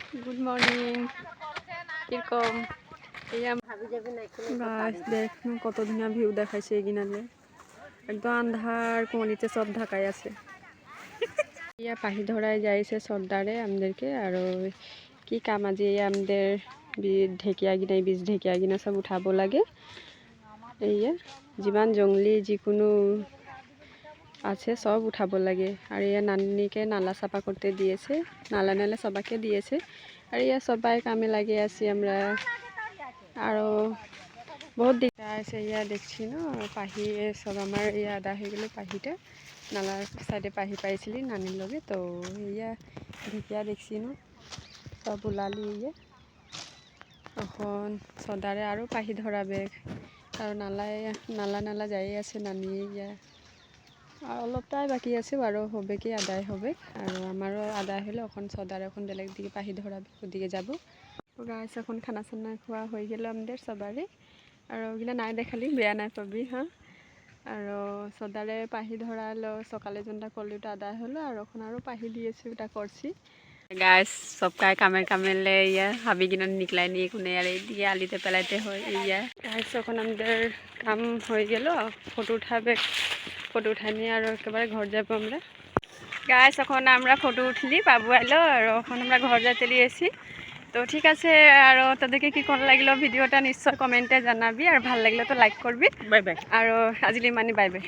Good morning, কিরকম? গাছ দেখ কত ধুনীয়া ভিউ দেখাইছে এইগিনালে, একদম আন্ধার কোমলিতে সব ঢাকাই আছে। ইয়া পাহি ধরাই যাইছে সর্দারে আমাদেরকে, আর কি কাম আজি আমাদের ঢেকিয়া গিনা বীজ ঢেকিয়া গিনা সব উঠাব লাগে। এইয়া যিমান জংলি যিকোনো আছে সব উঠাব লাগে। আর ইয়া নানিকে নালা সাফা করতে দিয়েছে, নালা নালা সবাকে দিয়েছে। আর ইয়া সবাই কামে লাগে আছি আমরা। আরও বহুত দিকটা আছে, ইয়া দেখছি ন পাহি সব আমার ইয়া আদা হয়ে গেল। পাহিটা নালার সাইডে পাহি পাইছিলি নানির লগে, তো ইয়া ঢেকিয়া দেখছি ন সব ওলালি। ইয়ে এখন সদারে আরও পাহি ধরাবে, আর নালা নালা যাই আছে নানি। ইয়া আর অলপটাই বাকি আছে বাৰু, হবে কি আদায় হবে। আর আমারও আদায় হলে এখন সদার এখন বেলেগ দিকে পাহি ধরাবে, ওদিকে যাব। গাছ এখন খানা চানা খোয়া হয়ে গেল আমাদের সবারই। আর ওগুলা নাই দেখালি বেয়া নাই পাবি হ্যাঁ। আর সদারে পাহি ধরালো সকালে যোনটা করলি ওটা আদায় হলো, আর এখন আরও পাহি দিয়েছে ওটা করছি। গাছ সবকায় কামে কামেলে ইয়া হাবি কিনা নিকলাই নিয়ে কোনে আর এইদিকে আলিতে পেলাইতে হয়। ইয়া গাছ এখন আমাদের কাম হয়ে গেল, ফটো উঠাবে। ফটো উঠাই নিয়ে আর একেবারে ঘর যাবো আমরা। গাছ এখন আমরা ফটো উঠলি, বাবু আইলো আর এখন আমরা ঘর যাইতে লিয়েছি। তো ঠিক আছে, আর তাদেরকে কি কোন লাগলো ভিডিওটা নিশ্চয় কমেন্টে জানাবি, আর ভাল লাগলে তো লাইক করবি। Bye bye. আর আজিলি মানি বাই বাই।